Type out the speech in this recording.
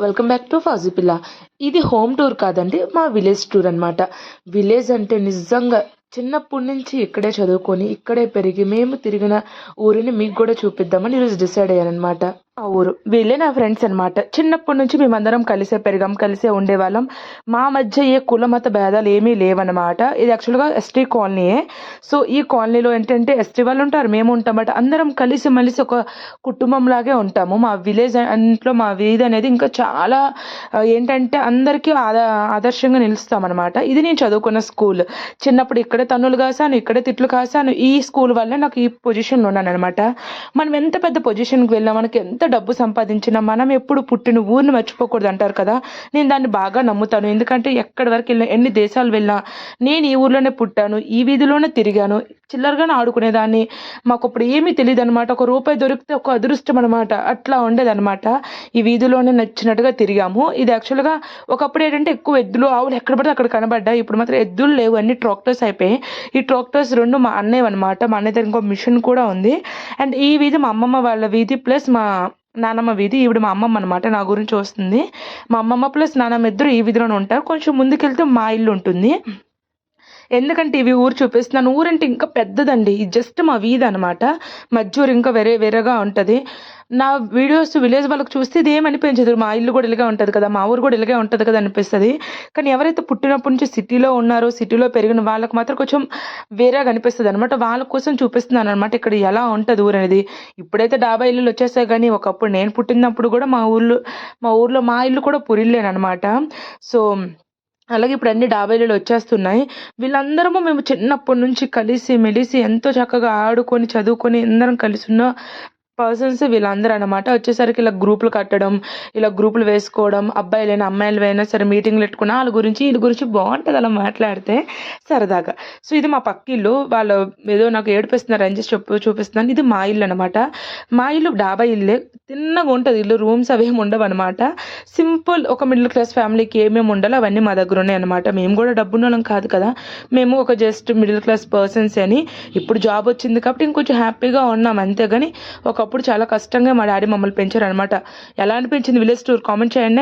Welcome back to Fauji పిల్ల. ఇది home tour కాదండి, మా విలేజ్ టూర్ అన్నమాట. విలేజ్ అంటే నిజంగా చిన్నప్పటి నుంచి ఇక్కడే చదువుకొని ఇక్కడే పెరిగి మేము తిరిగిన ఊరిని మీకు కూడా చూపిద్దామని ఈరోజు డిసైడ్ అయ్యానమాట. ఆ ఊరు వీళ్ళే నా ఫ్రెండ్స్ అన్నమాట. చిన్నప్పటి నుంచి మేమందరం కలిసే పెరిగాం, కలిసే ఉండేవాళ్ళం. మా మధ్య ఏ కుల మత భేదాలు ఏమీ లేవన్నమాట. ఇది యాక్చువల్గా ఎస్టీ కాలనీయే. సో ఈ కాలనీలో ఏంటంటే ఎస్టీ వాళ్ళు ఉంటారు, మేము ఉంటాం, బట్ అందరం కలిసి మలిసి ఒక కుటుంబం లాగే ఉంటాము. మా విలేజ్ అంట్లో మా వీధి అనేది ఇంకా చాలా ఏంటంటే అందరికీ ఆదర్శంగా నిలుస్తామన్నమాట. ఇది నేను చదువుకున్న స్కూల్. చిన్నప్పుడు ఇక్కడే తన్నులు కాసాను, ఇక్కడే తిట్లు కాసాను. ఈ స్కూల్ వల్లే నాకు ఈ పొజిషన్లో ఉన్నాను అనమాట. మనం ఎంత పెద్ద పొజిషన్కి వెళ్ళినా, మనకి ఎంత డబ్బు సంపాదించినా మనం ఎప్పుడు పుట్టిన ఊరిని మర్చిపోకూడదు అంటారు కదా. నేను దాన్ని బాగా నమ్ముతాను. ఎందుకంటే ఎక్కడి వరకు వెళ్ళినా, ఎన్ని దేశాలు వెళ్ళినా నేను ఈ ఊర్లోనే పుట్టాను, ఈ వీధిలోనే తిరిగాను, చిల్లరగానే ఆడుకునేదాన్ని. మాకు అప్పుడు ఏమీ తెలియదు అనమాట. ఒక రూపాయి దొరికితే ఒక అదృష్టం అనమాట. అట్లా ఉండేదన్నమాట. ఈ వీధిలోనే నచ్చినట్టుగా తిరిగాము. ఇది యాక్చువల్గా ఒకప్పుడు ఏంటంటే ఎక్కువ ఎద్దులు ఆవులు ఎక్కడ పడితే అక్కడ కనబడ్డాయి. ఇప్పుడు మాత్రం ఎద్దులు లేవు, అన్ని ట్రాక్టర్స్ అయిపోయాయి. ఈ ట్రాక్టర్స్ రెండు మా అన్నయ్య అనమాట. మా అన్నయ్య దగ్గర ఇంకో మిషన్ కూడా ఉంది. అండ్ ఈ వీధి మా అమ్మమ్మ వాళ్ళ వీధి ప్లస్ మా నానమ్మ వీధి. ఈవిడ మా అమ్మమ్మ అనమాట, నా గురించి వస్తుంది. మా అమ్మమ్మ ప్లస్ నానమ్మ ఇద్దరు ఈ వీధిలోనే ఉంటారు. కొంచెం ముందుకెళ్తే మా ఇల్లు ఉంటుంది. ఎందుకంటే ఇవి ఊరు చూపిస్తున్నాను. ఊరంటే ఇంకా పెద్దదండి. ఇది జస్ట్ మా వీధి అనమాట. మధ్యూరు ఇంకా వేరేగా ఉంటుంది. నా వీడియోస్ విలేజ్ వాళ్ళకి చూస్తే ఇది ఏమనిపించదు. మా ఇల్లు కూడా ఇలాగే ఉంటుంది కదా, మా ఊరు కూడా ఇలాగే ఉంటుంది కదా అనిపిస్తుంది. కానీ ఎవరైతే పుట్టినప్పటి నుంచి సిటీలో ఉన్నారో, సిటీలో పెరిగిన వాళ్ళకి మాత్రం కొంచెం వేరేగా అనిపిస్తుంది అనమాట. వాళ్ళ కోసం చూపిస్తున్నాను అనమాట ఇక్కడ ఎలా ఉంటుంది ఊరు అనేది. ఇప్పుడైతే డాబా ఇల్లులు వచ్చేసాయి, కానీ ఒకప్పుడు నేను పుట్టినప్పుడు కూడా మా ఊర్లో మా ఇల్లు కూడా పురిల్లేనమాట. సో అలాగే ఇప్పుడు అన్ని డాబా ఇల్లులు వచ్చేస్తున్నాయి. వీళ్ళందరము మేము చిన్నప్పటి నుంచి కలిసి మెలిసి ఎంతో చక్కగా ఆడుకొని చదువుకొని అందరం కలిసి ఉన్న పర్సన్స్ వీళ్ళందరూ అనమాట. వచ్చేసరికి ఇలా గ్రూపులు కట్టడం, ఇలా గ్రూపులు వేసుకోవడం, అబ్బాయిలైనా అమ్మాయిలైనా సరే మీటింగ్లు పెట్టుకున్న వాళ్ళ గురించి వీళ్ళ గురించి బాగుంటుంది అలా మాట్లాడితే సరదాగా. సో ఇది మా పక్కిల్లు. వాళ్ళు ఏదో నాకు ఏడిపిస్తున్నారు అని చూపిస్తున్నాను. ఇది మా ఇల్లు అనమాట. మా ఇల్లు డాబా ఇల్లే, తిన్నగా ఉంటుంది ఇల్లు. రూమ్స్ అవేమి ఉండవు అనమాట. సింపుల్ ఒక మిడిల్ క్లాస్ ఫ్యామిలీకి ఏమేమి ఉండాలో అవన్నీ మా దగ్గర ఉన్నాయి అనమాట. మేము కూడా డబ్బున్న వాళ్ళం కాదు కదా, మేము ఒక జస్ట్ మిడిల్ క్లాస్ పర్సన్స్ అని. ఇప్పుడు జాబ్ వచ్చింది కాబట్టి ఇంకొంచెం హ్యాపీగా ఉన్నాం అంతే. కానీ ఒకప్పుడు చాలా కష్టంగా మా డాడీ మమ్మల్ని పెంచారు అనమాట. ఎలా అనిపించింది విలేజ్ టూర్ కామెంట్ చేయండి.